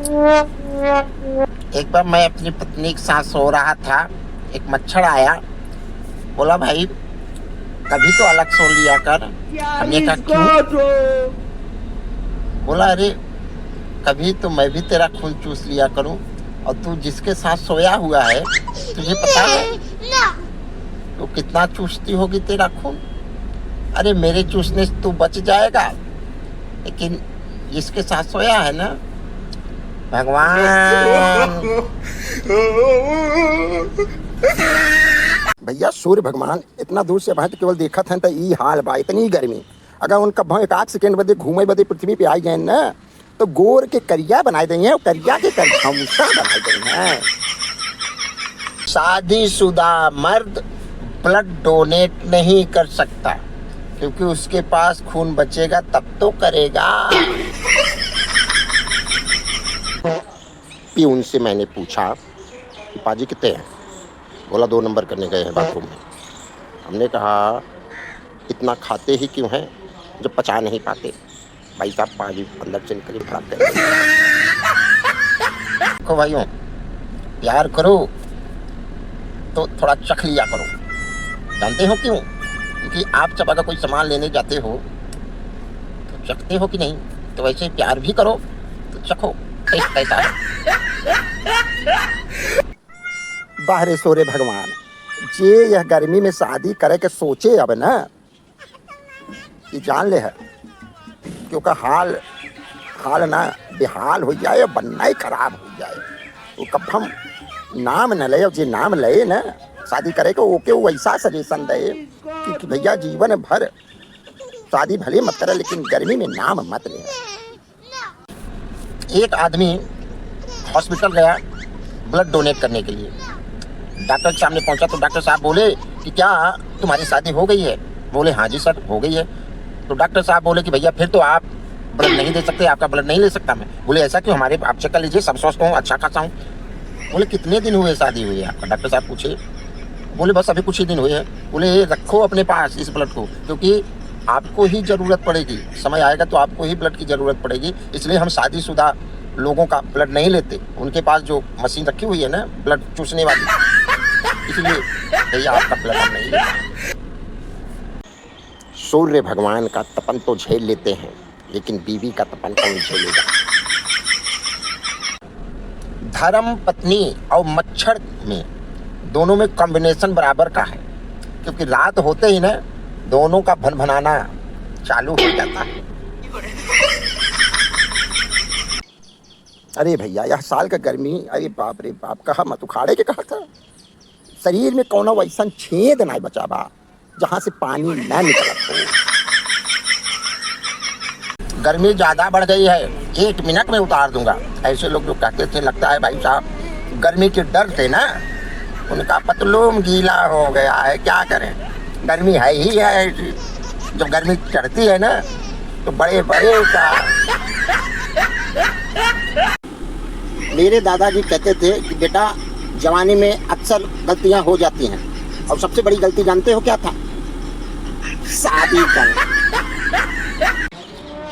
एक बार मैं अपनी पत्नी के साथ सो रहा था, एक मच्छर आया, बोला भाई कभी तो अलग सो लिया कर। हमने कहा क्यों? बोला अरे कभी तो मैं भी तेरा खून चूस लिया करूं, और तू जिसके साथ सोया हुआ है तुझे पता है तो कितना चूसती होगी तेरा खून। अरे मेरे चूसने से तू बच जाएगा, लेकिन जिसके साथ सोया है ना, भगवान। भैया सूर्य भगवान इतना दूर से भाई केवल देखा था तो ई हाल बा, इतनी गर्मी। अगर उनका भाई एक आध सेकेंड बदे घूमे बदे पृथ्वी पे आई जाए ना, तो गोर के करिया बनाए देंगे और करिया के करखौसा बनाए देंगे। शादीशुदा मर्द ब्लड डोनेट नहीं कर सकता, क्योंकि उसके पास खून बचेगा तब तो करेगा। प्यून से मैंने पूछा कि पाजी कितने हैं? बोला 2 नंबर करने गए हैं बाथरूम में। हमने कहा इतना खाते ही क्यों हैं जब पचा नहीं पाते? भाई साहब पाजी अंदर से निकली खराब कर। देखो भाइयों, प्यार करो तो थोड़ा चख लिया करो। जानते हो क्यों? क्योंकि आप जब अगर कोई सामान लेने जाते हो तो चखते हो कि नहीं, तो वैसे प्यार भी करो तो चखो कैसा है। बाहरे सोरे भगवान जे यह गर्मी में शादी करे के सोचे अब ना, ये जान ले है क्योंकि हाल ना बेहाल हो जाए, बनना ही खराब हो जाए। तो कब हम नाम न ले, जे नाम ले ना शादी करे को ओके वो ऐसा सजेशन दे कि भैया जीवन भर शादी भले मत करे, लेकिन गर्मी में नाम मत ले। एक आदमी हॉस्पिटल गया ब्लड डोनेट करने के लिए। डॉक्टर के सामने पहुंचा तो डॉक्टर साहब बोले कि क्या तुम्हारी शादी हो गई है? बोले हाँ जी सर हो गई है। तो डॉक्टर साहब बोले कि भैया फिर तो आप ब्लड नहीं दे सकते, आपका ब्लड नहीं ले सकता मैं। बोले ऐसा क्यों? हमारे आप चेक कर लीजिए, सब स्वस्थ हूँ, अच्छा खासा हूँ। बोले कितने दिन हुए शादी हुई है आपका? डॉक्टर साहब पूछे। बोले बस अभी कुछ ही दिन हुए हैं। बोले रखो अपने पास इस ब्लड को, क्योंकि आपको ही ज़रूरत पड़ेगी, समय आएगा तो आपको ही ब्लड की ज़रूरत पड़ेगी। इसलिए हम शादीशुदा लोगों का ब्लड नहीं लेते, उनके पास जो मशीन रखी हुई है ना ब्लड चूसने वाली, इसलिए भैया आपका ब्लड हम नहीं लेते। सूर्य भगवान का तपन तो झेल लेते हैं, लेकिन बीवी का तपन कौन झेलेगा? धर्म पत्नी और मच्छर में दोनों में कॉम्बिनेशन बराबर का है, क्योंकि रात होते ही ना दोनों का भनभनाना चालू हो जाता है। अरे भैया यह साल का गर्मी, अरे बाप रे बाप, कहा मत उखाड़े के कहा था। शरीर में कौन वैसा छेद ना बचा बा जहाँ से पानी ना निकलत हो। गर्मी ज़्यादा बढ़ गई है, 1 मिनट में उतार दूंगा। ऐसे लोग जो कहते थे लगता है भाई साहब गर्मी के डर से ना उनका पतलून गीला हो गया है, क्या करें, गर्मी है ही है। जब गर्मी चढ़ती है ना तो बड़े बड़े का। मेरे दादाजी कहते थे कि बेटा जवानी में अक्सर गलतियां हो जाती हैं, और सबसे बड़ी गलती जानते हो क्या था? शादी करना।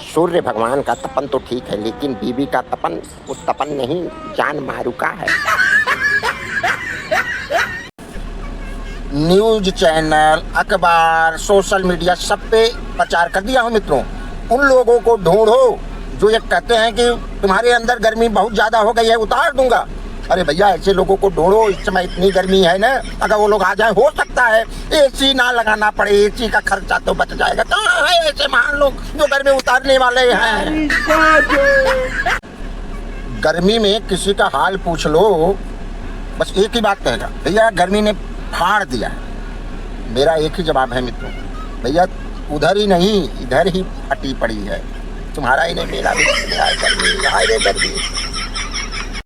सूर्य भगवान का तपन तो ठीक है, लेकिन बीवी का तपन वो तपन नहीं, जान मारू का है। न्यूज चैनल, अखबार, सोशल मीडिया सब पे प्रचार कर दिया हूँ मित्रों। उन लोगों को ढूंढो जो ये कहते हैं कि तुम्हारे अंदर गर्मी बहुत ज़्यादा हो गई है, उतार दूंगा। अरे भैया ऐसे लोगों को ढूंढो, इस समय इतनी गर्मी है ना, अगर वो लोग आ जाए हो सकता है एसी ना लगाना पड़े, एसी का खर्चा तो बच जाएगा। कहाँ है ऐसे महान लोग जो गर्मी उतारने वाले हैं? गर्मी में किसी का हाल पूछ लो, बस एक ही बात कहेगा, भैया गर्मी ने फाड़ दिया है। मेरा एक ही जवाब है मित्रों, भैया उधर ही नहीं इधर ही फटी पड़ी है। तुम्हारा ही नहीं मेरा भी गर्मी।